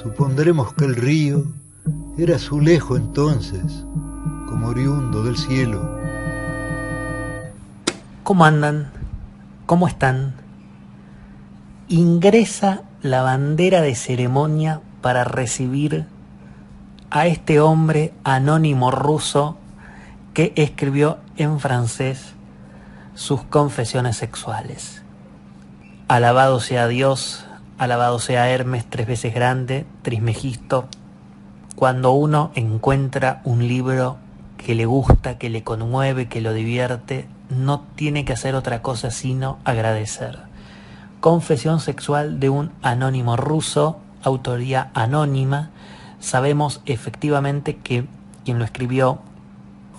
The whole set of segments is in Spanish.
Supondremos que el río era azulejo entonces, como oriundo del cielo. ¿Cómo andan? ¿Cómo están? Ingresa la bandera de ceremonia para recibir a este hombre anónimo ruso que escribió en francés sus confesiones sexuales. Alabado sea Dios, alabado sea Hermes, tres veces grande, Trismegisto, cuando uno encuentra un libro que le gusta, que le conmueve, que lo divierte, no tiene que hacer otra cosa sino agradecer. Confesión sexual de un anónimo ruso, autoría anónima. Sabemos efectivamente que quien lo escribió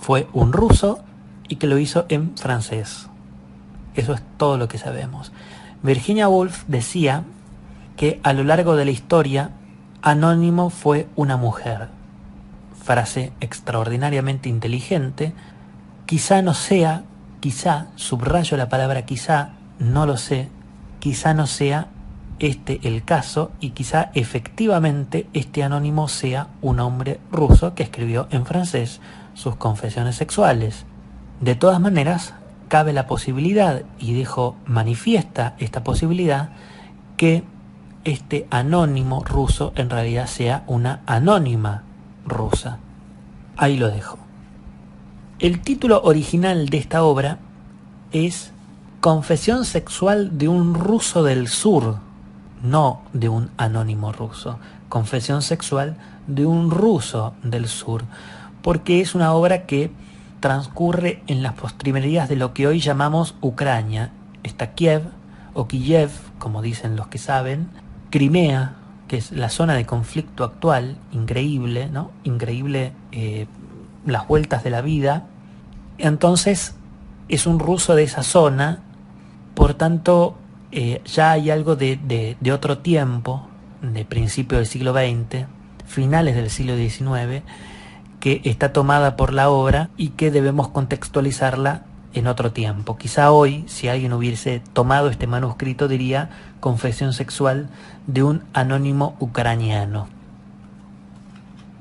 fue un ruso y que lo hizo en francés. Eso es todo lo que sabemos. Virginia Woolf decía que a lo largo de la historia, anónimo fue una mujer. Frase extraordinariamente inteligente. Quizá no sea, subrayo la palabra quizá, no lo sé, quizá no sea este el caso y quizá efectivamente este anónimo sea un hombre ruso que escribió en francés sus confesiones sexuales. De todas maneras, cabe la posibilidad, y dejo manifiesta esta posibilidad, que este anónimo ruso en realidad sea una anónima rusa. Ahí lo dejo. El título original de esta obra es Confesión sexual de un ruso del sur, no de un anónimo ruso. Confesión sexual de un ruso del sur, porque es una obra que transcurre en las postrimerías de lo que hoy llamamos Ucrania. Está Kiev, o Kiev, como dicen los que saben, Crimea, que es la zona de conflicto actual, increíble, ¿no? Increíble las vueltas de la vida. Entonces, es un ruso de esa zona, por tanto, ya hay algo de otro tiempo, de principio del siglo XX, finales del siglo XIX, que está tomada por la obra y que debemos contextualizarla en otro tiempo. Quizá hoy, si alguien hubiese tomado este manuscrito, diría Confesión sexual de un anónimo ucraniano.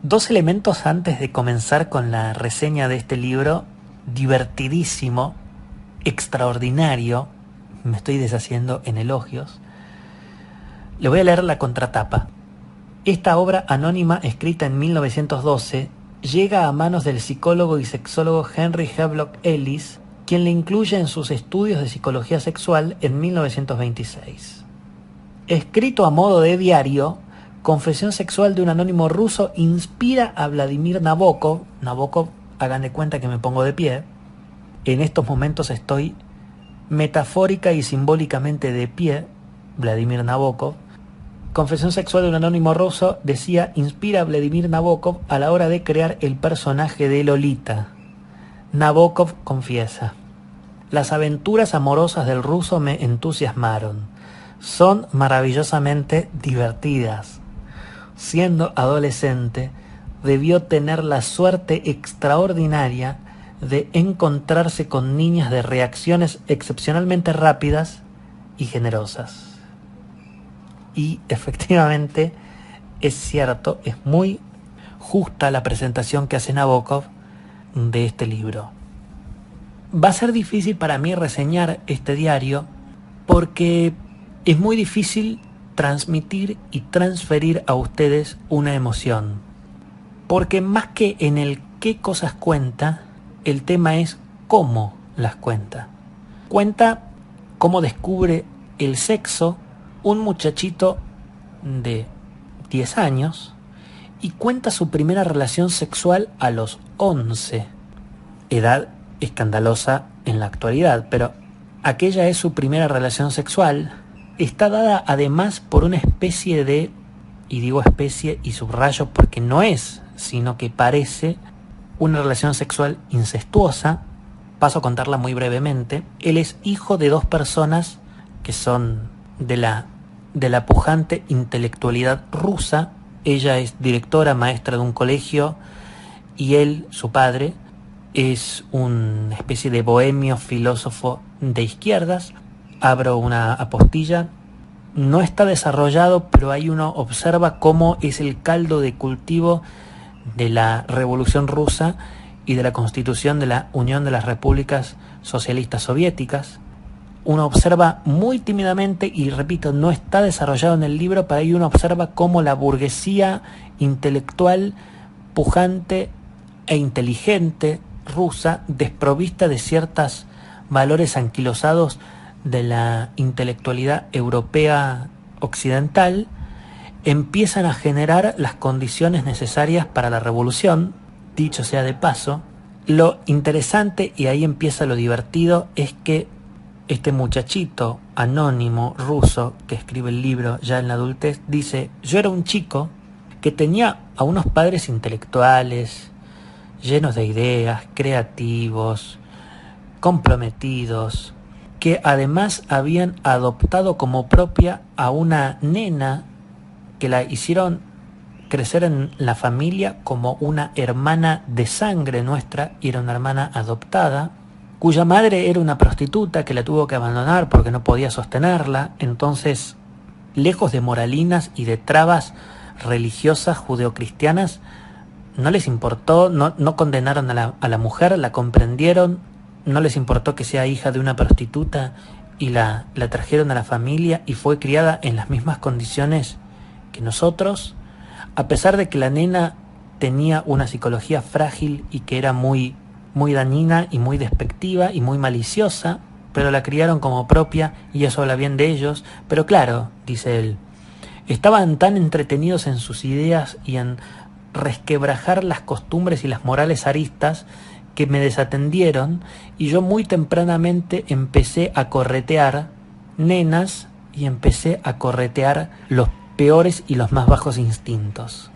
Dos elementos antes de comenzar con la reseña de este libro, divertidísimo, extraordinario, me estoy deshaciendo en elogios. Le voy a leer la contratapa. Esta obra anónima, escrita en 1912, llega a manos del psicólogo y sexólogo Henry Havelock Ellis, quien le incluye en sus estudios de psicología sexual en 1926. Escrito a modo de diario, Confesión sexual de un anónimo ruso inspira a Vladimir Nabokov. Nabokov, hagan de cuenta que me pongo de pie. En estos momentos estoy metafórica y simbólicamente de pie. Vladimir Nabokov. Confesión sexual de un anónimo ruso, decía, inspira a Vladimir Nabokov a la hora de crear el personaje de Lolita. Nabokov confiesa: las aventuras amorosas del ruso me entusiasmaron. Son maravillosamente divertidas. Siendo adolescente, debió tener la suerte extraordinaria de encontrarse con niñas de reacciones excepcionalmente rápidas y generosas. Y efectivamente es cierto, es muy justa la presentación que hace Nabokov de este libro. Va a ser difícil para mí reseñar este diario porque es muy difícil transmitir y transferir a ustedes una emoción. Porque más que en el qué cosas cuenta, el tema es cómo las cuenta. Cuenta cómo descubre el sexo un muchachito de 10 años y cuenta su primera relación sexual a los 11, edad escandalosa en la actualidad, pero aquella es su primera relación sexual. Está dada además por una especie de, y digo especie y subrayo porque no es, sino que parece una relación sexual incestuosa. Paso a contarla muy brevemente. Él es hijo de dos personas que son de la pujante intelectualidad rusa. Ella es directora, maestra de un colegio, y él, su padre, es una especie de bohemio filósofo de izquierdas. Abro una apostilla. no está desarrollado, pero ahí uno observa cómo es el caldo de cultivo de la Revolución Rusa y de la constitución de la Unión de las Repúblicas Socialistas Soviéticas. Uno observa muy tímidamente, y repito, no está desarrollado en el libro, pero ahí uno observa cómo la burguesía intelectual, pujante e inteligente rusa, desprovista de ciertos valores anquilosados de la intelectualidad europea occidental, empiezan a generar las condiciones necesarias para la revolución. Dicho sea de paso, lo interesante, y ahí empieza lo divertido, es que este muchachito anónimo ruso que escribe el libro ya en la adultez dice: yo era un chico que tenía a unos padres intelectuales, llenos de ideas, creativos, comprometidos, que además habían adoptado como propia a una nena que la hicieron crecer en la familia como una hermana de sangre nuestra, y era una hermana adoptada, cuya madre era una prostituta que la tuvo que abandonar porque no podía sostenerla. Entonces, lejos de moralinas y de trabas religiosas judeocristianas, no les importó, no condenaron a la mujer, la comprendieron, no les importó que sea hija de una prostituta, y la trajeron a la familia, y fue criada en las mismas condiciones que nosotros, a pesar de que la nena tenía una psicología frágil y que era muy dañina y muy despectiva y muy maliciosa, pero la criaron como propia, y eso habla bien de ellos. Pero claro, dice él, estaban tan entretenidos en sus ideas y en resquebrajar las costumbres y las morales aristas que me desatendieron, y yo muy tempranamente empecé a corretear nenas y empecé a corretear los peores y los más bajos instintos.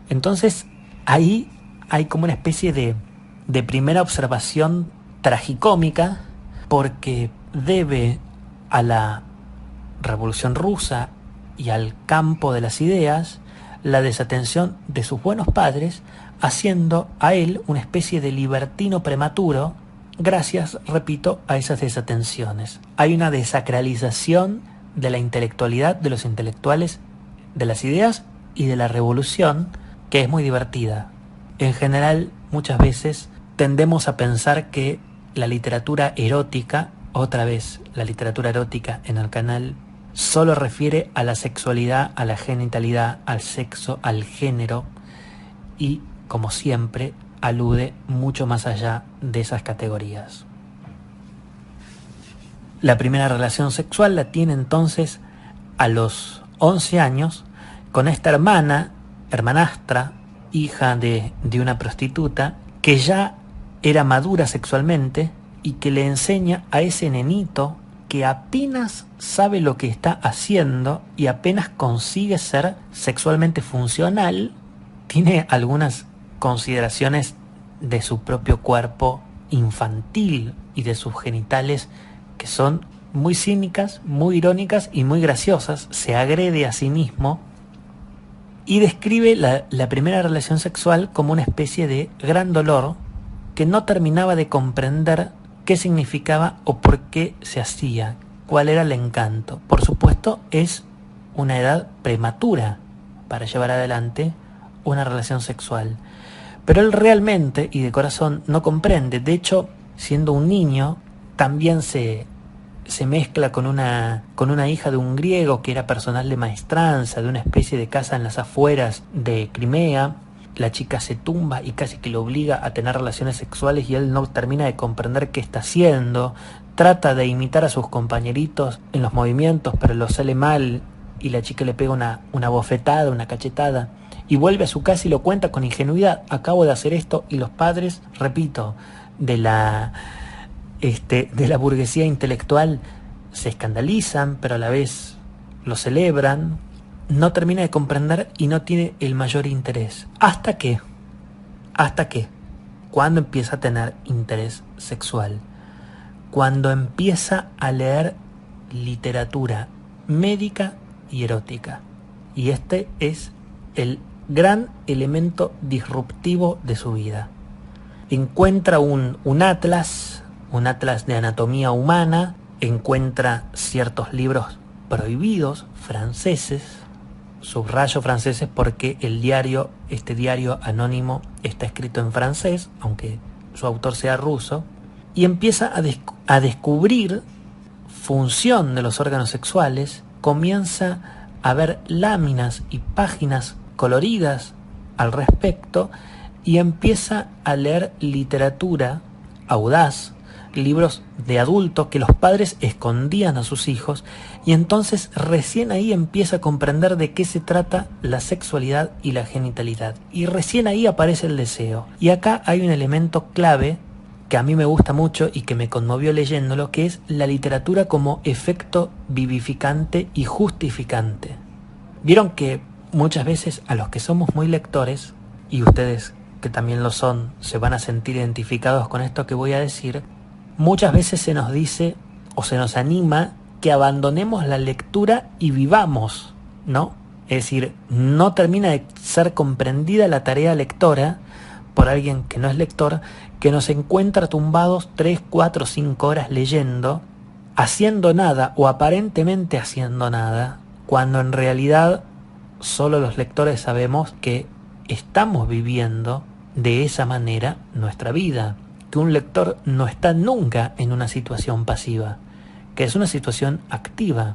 Entonces ahí hay como una especie de primera observación tragicómica, porque debe a la Revolución Rusa y al campo de las ideas la desatención de sus buenos padres, haciendo a él una especie de libertino prematuro gracias, repito, a esas desatenciones. Hay una desacralización de la intelectualidad, de los intelectuales, de las ideas y de la revolución, que es muy divertida. En general, muchas veces tendemos a pensar que la literatura erótica, otra vez la literatura erótica en el canal, solo refiere a la sexualidad, a la genitalidad, al sexo, al género, y, como siempre, alude mucho más allá de esas categorías. La primera relación sexual la tiene entonces a los 11 años con esta hermanastra, hija de una prostituta, que ya era madura sexualmente y que le enseña a ese nenito, que apenas sabe lo que está haciendo y apenas consigue ser sexualmente funcional, tiene algunas consideraciones de su propio cuerpo infantil y de sus genitales que son muy cínicas, muy irónicas y muy graciosas. Se agrede a sí mismo y describe la primera relación sexual como una especie de gran dolor que no terminaba de comprender qué significaba o por qué se hacía, cuál era el encanto. Por supuesto, es una edad prematura para llevar adelante una relación sexual, pero él realmente y de corazón no comprende. De hecho, siendo un niño, también se mezcla con una hija de un griego que era personal de maestranza de una especie de casa en las afueras de Crimea. La chica se tumba y casi que lo obliga a tener relaciones sexuales, y él no termina de comprender qué está haciendo. Trata de imitar a sus compañeritos en los movimientos, pero lo sale mal, y la chica le pega una bofetada, una cachetada, y vuelve a su casa y lo cuenta con ingenuidad: acabo de hacer esto. Y los padres, repito, de la burguesía intelectual se escandalizan, pero a la vez lo celebran. No termina de comprender y no tiene el mayor interés. ¿Hasta qué? Cuando empieza a tener interés sexual, cuando empieza a leer literatura médica y erótica. Y este es el gran elemento disruptivo de su vida. Encuentra un atlas de anatomía humana, encuentra ciertos libros prohibidos franceses, subrayo franceses porque este diario anónimo está escrito en francés, aunque su autor sea ruso, y empieza a descubrir función de los órganos sexuales, comienza a ver láminas y páginas coloridas al respecto y empieza a leer literatura audaz, libros de adultos que los padres escondían a sus hijos, y entonces recién ahí empieza a comprender de qué se trata la sexualidad y la genitalidad, y recién ahí aparece el deseo. Y acá hay un elemento clave que a mí me gusta mucho y que me conmovió leyéndolo, que es la literatura como efecto vivificante y justificante. Vieron que muchas veces a los que somos muy lectores, y ustedes que también lo son, se van a sentir identificados con esto que voy a decir, muchas veces se nos dice o se nos anima que abandonemos la lectura y vivamos, ¿no? Es decir, no termina de ser comprendida la tarea lectora por alguien que no es lector, que nos encuentra tumbados 3, 4, 5 horas leyendo, haciendo nada o aparentemente haciendo nada, cuando en realidad solo los lectores sabemos que estamos viviendo de esa manera nuestra vida, que un lector no está nunca en una situación pasiva, que es una situación activa,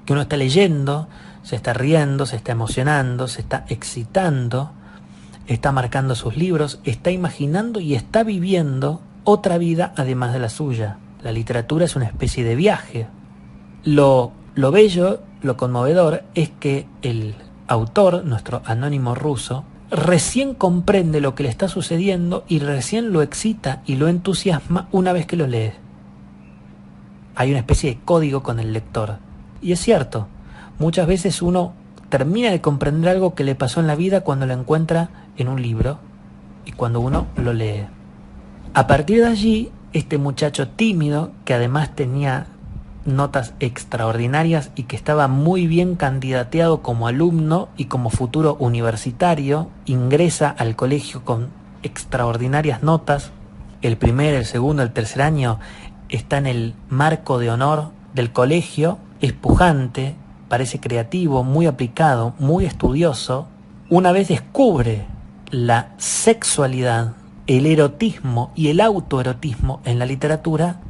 que uno está leyendo, se está riendo, se está emocionando, se está excitando, está marcando sus libros, está imaginando y está viviendo otra vida además de la suya. La literatura es una especie de viaje. Lo bello, lo conmovedor, es que el autor, nuestro anónimo ruso, recién comprende lo que le está sucediendo y recién lo excita y lo entusiasma una vez que lo lee. Hay una especie de código con el lector. Y es cierto, muchas veces uno termina de comprender algo que le pasó en la vida cuando lo encuentra en un libro y cuando uno lo lee. A partir de allí, este muchacho tímido, que además tenía notas extraordinarias y que estaba muy bien candidateado como alumno y como futuro universitario, ingresa al colegio con extraordinarias notas. El primer, el segundo, el tercer año está en el marco de honor del colegio, es pujante, parece creativo, muy aplicado, muy estudioso. Una vez descubre la sexualidad, el erotismo y el autoerotismo en la literatura,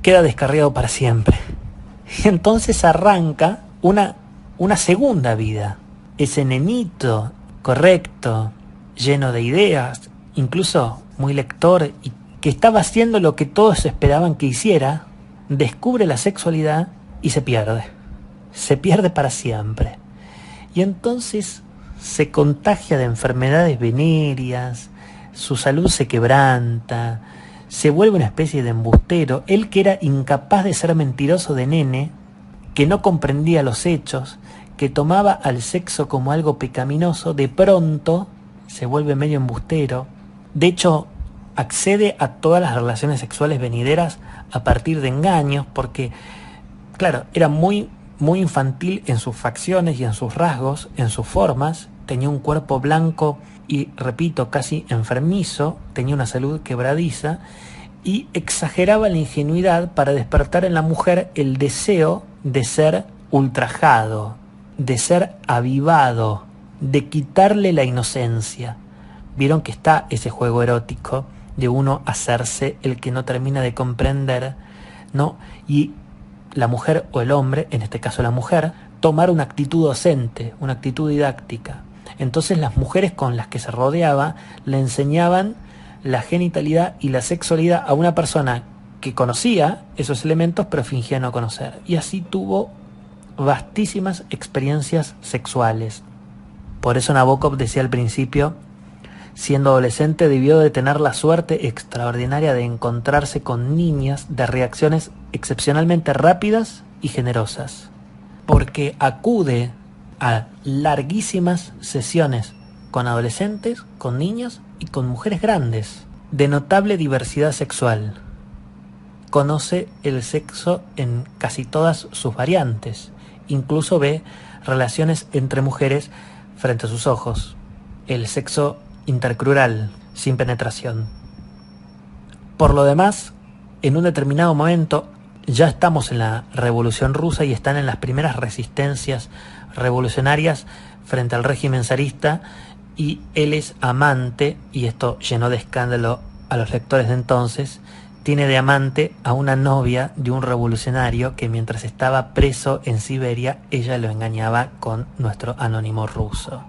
queda descarriado para siempre. Y entonces arranca una segunda vida. Ese nenito correcto, lleno de ideas, incluso muy lector, y que estaba haciendo lo que todos esperaban que hiciera, descubre la sexualidad y se pierde. Se pierde para siempre. Y entonces se contagia de enfermedades venéreas, su salud se quebranta, se vuelve una especie de embustero. Él, que era incapaz de ser mentiroso de nene, que no comprendía los hechos, que tomaba al sexo como algo pecaminoso, de pronto se vuelve medio embustero. De hecho, accede a todas las relaciones sexuales venideras a partir de engaños, porque, claro, era muy infantil en sus facciones y en sus rasgos, en sus formas. Tenía un cuerpo blanco y, repito, casi enfermizo, tenía una salud quebradiza y exageraba la ingenuidad para despertar en la mujer el deseo de ser ultrajado, de ser avivado, de quitarle la inocencia. Vieron que está ese juego erótico de uno hacerse el que no termina de comprender, ¿no? Y la mujer o el hombre, en este caso la mujer, tomar una actitud docente, una actitud didáctica. Entonces las mujeres con las que se rodeaba le enseñaban la genitalidad y la sexualidad a una persona que conocía esos elementos pero fingía no conocer. Y así tuvo vastísimas experiencias sexuales. Por eso Nabokov decía al principio, siendo adolescente debió de tener la suerte extraordinaria de encontrarse con niñas de reacciones excepcionalmente rápidas y generosas, porque acude a larguísimas sesiones con adolescentes, con niños y con mujeres grandes, de notable diversidad sexual. Conoce el sexo en casi todas sus variantes, incluso ve relaciones entre mujeres frente a sus ojos, el sexo intercrural, sin penetración. Por lo demás, en un determinado momento, ya estamos en la Revolución Rusa y están en las primeras resistencias revolucionarias frente al régimen zarista, y él es amante, y esto llenó de escándalo a los lectores de entonces, tiene de amante a una novia de un revolucionario que mientras estaba preso en Siberia, ella lo engañaba con nuestro anónimo ruso.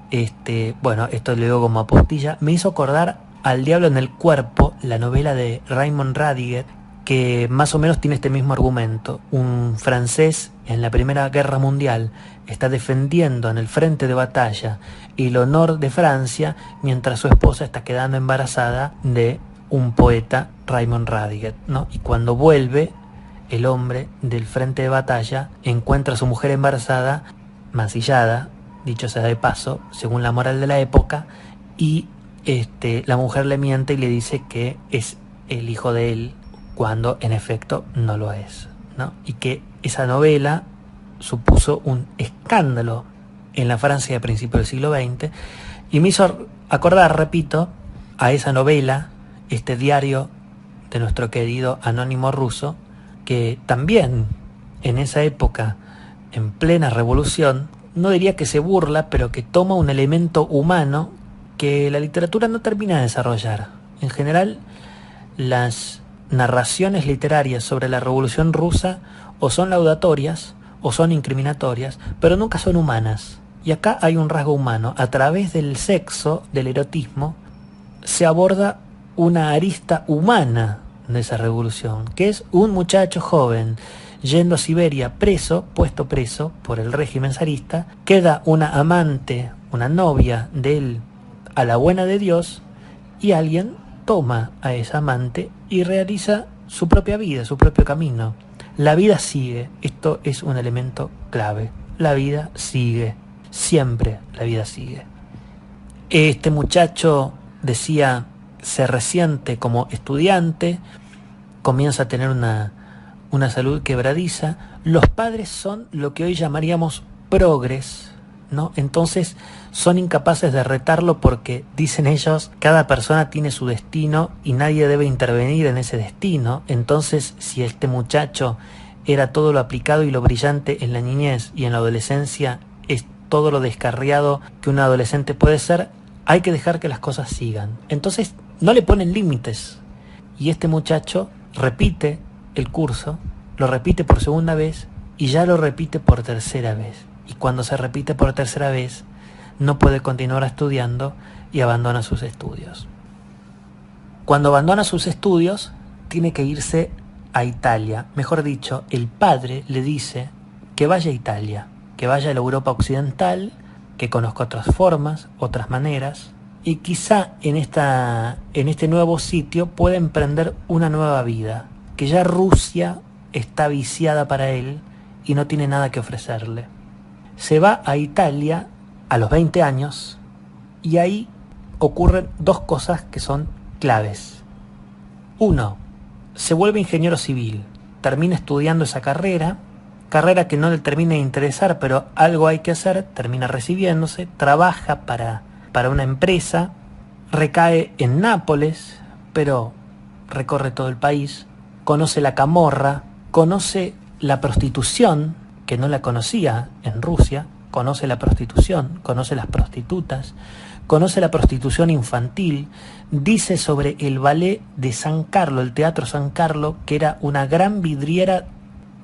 Bueno, esto lo digo como apostilla. Me hizo acordar Al diablo en el cuerpo, la novela de Raymond Radiger, que más o menos tiene este mismo argumento. Un francés en la Primera Guerra Mundial está defendiendo en el frente de batalla el honor de Francia, mientras su esposa está quedando embarazada de un poeta, Raymond Radiger, ¿no? Y cuando vuelve, el hombre del frente de batalla encuentra a su mujer embarazada, mancillada, dicho sea de paso, según la moral de la época, y la mujer le miente y le dice que es el hijo de él, cuando en efecto no lo es, ¿no? Y que esa novela supuso un escándalo en la Francia de principios del siglo XX, y me hizo acordar, repito, a esa novela, este diario de nuestro querido anónimo ruso, que también en esa época, en plena revolución, no diría que se burla, pero que toma un elemento humano que la literatura no termina de desarrollar. En general, las narraciones literarias sobre la Revolución Rusa o son laudatorias o son incriminatorias, pero nunca son humanas. Y acá hay un rasgo humano. A través del sexo, del erotismo, se aborda una arista humana de esa revolución, que es un muchacho joven yendo a Siberia puesto preso por el régimen zarista, queda una amante, una novia de él a la buena de Dios, y alguien toma a esa amante y realiza su propia vida, su propio camino. La vida sigue, esto es un elemento clave, la vida sigue, siempre la vida sigue. Este muchacho, decía, se resiente como estudiante, comienza a tener una salud quebradiza. Los padres son lo que hoy llamaríamos progres, ¿no? Entonces son incapaces de retarlo porque, dicen ellos, cada persona tiene su destino y nadie debe intervenir en ese destino. Entonces, si este muchacho era todo lo aplicado y lo brillante en la niñez, y en la adolescencia es todo lo descarriado que un adolescente puede ser, hay que dejar que las cosas sigan. Entonces no le ponen límites, y este muchacho repite el curso, lo repite por segunda vez y ya lo repite por tercera vez. Y cuando se repite por tercera vez, no puede continuar estudiando y abandona sus estudios. Cuando abandona sus estudios, tiene que irse a Italia. Mejor dicho, el padre le dice que vaya a Italia, que vaya a la Europa occidental, que conozca otras formas, otras maneras, y quizá en este nuevo sitio pueda emprender una nueva vida, que ya Rusia está viciada para él y no tiene nada que ofrecerle. Se va a Italia a los 20 años y ahí ocurren dos cosas que son claves. Uno, se vuelve ingeniero civil, termina estudiando esa carrera que no le termina de interesar, pero algo hay que hacer, termina recibiéndose, trabaja para una empresa, recae en Nápoles, pero recorre todo el país, conoce la camorra, conoce la prostitución, que no la conocía en Rusia, conoce la prostitución, conoce las prostitutas, conoce la prostitución infantil, dice sobre el ballet de San Carlo, el Teatro San Carlo, que era una gran vidriera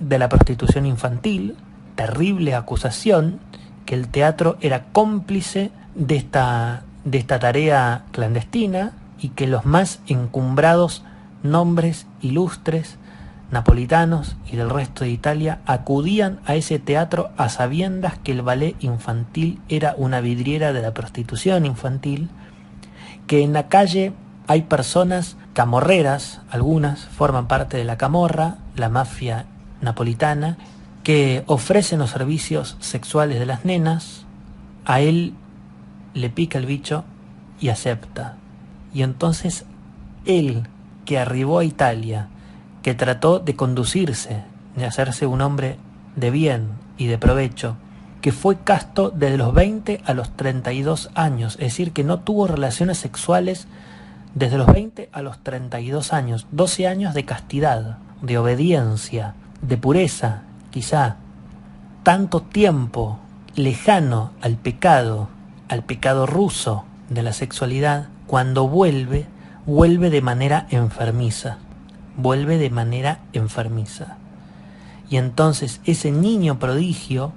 de la prostitución infantil, terrible acusación, que el teatro era cómplice de esta tarea clandestina, y que los más encumbrados nombres ilustres napolitanos y del resto de Italia acudían a ese teatro a sabiendas que el ballet infantil era una vidriera de la prostitución infantil, que en la calle hay personas camorreras, algunas forman parte de la camorra, la mafia napolitana, que ofrecen los servicios sexuales de las nenas. A él le pica el bicho y acepta. Y entonces él, que arribó a Italia, que trató de conducirse, de hacerse un hombre de bien y de provecho, que fue casto desde los 20 a los 32 años, es decir, que no tuvo relaciones sexuales desde los 20 a los 32 años, 12 años de castidad, de obediencia, de pureza, quizá tanto tiempo lejano al pecado ruso de la sexualidad, cuando vuelve de manera enfermiza, Y entonces ese niño prodigio,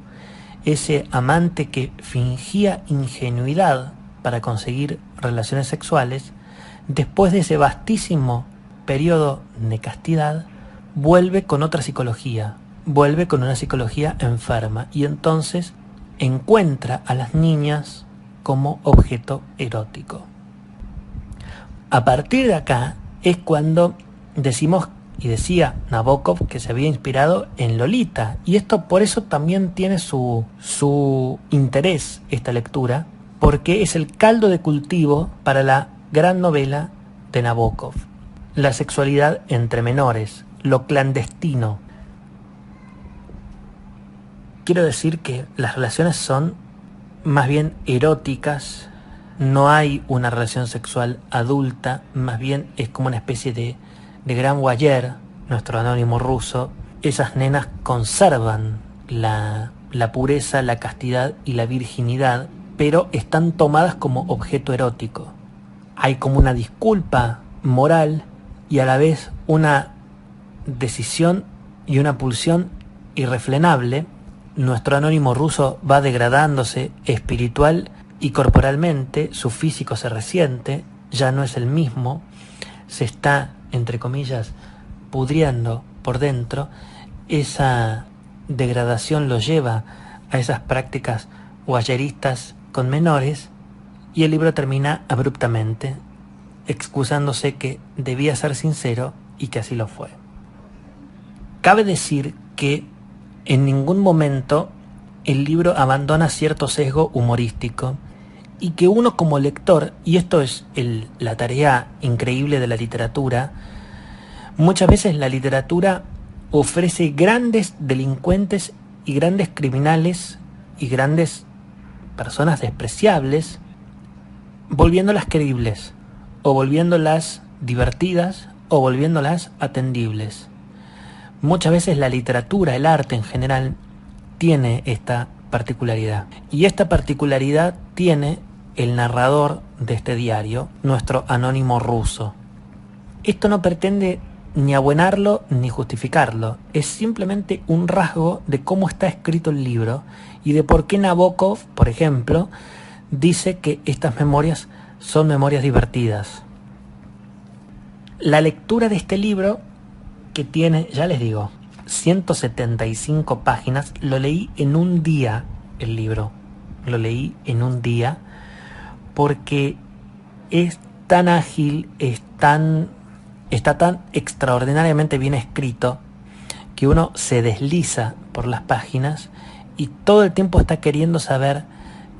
ese amante que fingía ingenuidad para conseguir relaciones sexuales, después de ese vastísimo periodo de castidad, vuelve con otra psicología, vuelve con una psicología enferma, y entonces encuentra a las niñas como objeto erótico. A partir de acá es cuando decimos, y decía Nabokov, que se había inspirado en Lolita, y esto por eso también tiene su interés esta lectura, porque es el caldo de cultivo para la gran novela de Nabokov, la sexualidad entre menores, lo clandestino. Quiero decir que las relaciones son más bien eróticas, no hay una relación sexual adulta, más bien es como una especie de gran voyeur, nuestro anónimo ruso. Esas nenas conservan la pureza, la castidad y la virginidad, pero están tomadas como objeto erótico. Hay como una disculpa moral y a la vez una decisión y una pulsión irrefrenable. Nuestro anónimo ruso va degradándose espiritual y corporalmente, su físico se resiente, ya no es el mismo, se está, entre comillas, pudriendo por dentro. Esa degradación lo lleva a esas prácticas voyeristas con menores, y el libro termina abruptamente, excusándose que debía ser sincero y que así lo fue. Cabe decir que en ningún momento el libro abandona cierto sesgo humorístico, y que uno como lector, y esto es la tarea increíble de la literatura, muchas veces la literatura ofrece grandes delincuentes y grandes criminales y grandes personas despreciables, volviéndolas creíbles, o volviéndolas divertidas, o volviéndolas atendibles. Muchas veces la literatura, el arte en general, tiene esta particularidad. Y esta particularidad tiene el narrador de este diario, nuestro anónimo ruso. Esto no pretende ni abuenarlo ni justificarlo, es simplemente un rasgo de cómo está escrito el libro y de por qué Nabokov, por ejemplo, dice que estas memorias son memorias divertidas. La lectura de este libro, que tiene, ya les digo, 175 páginas, lo leí en un día el libro. Lo leí en un día porque es tan ágil, está tan extraordinariamente bien escrito que uno se desliza por las páginas y todo el tiempo está queriendo saber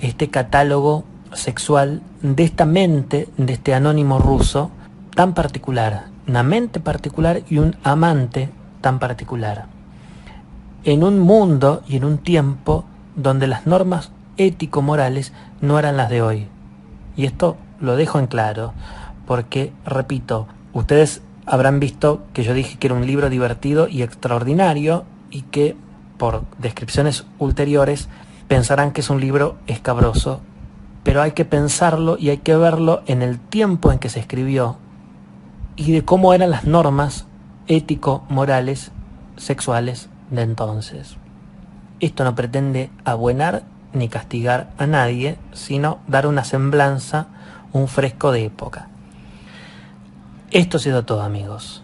este catálogo sexual de esta mente, de este anónimo ruso tan particular, una mente particular y un amante tan particular, en un mundo y en un tiempo donde las normas ético-morales no eran las de hoy. Y esto lo dejo en claro, porque, repito, ustedes habrán visto que yo dije que era un libro divertido y extraordinario, y que, por descripciones ulteriores, pensarán que es un libro escabroso, pero hay que pensarlo y hay que verlo en el tiempo en que se escribió, y de cómo eran las normas ético-morales sexuales de entonces. Esto no pretende abuenar ni castigar a nadie, sino dar una semblanza, un fresco de época. Esto ha sido todo, amigos.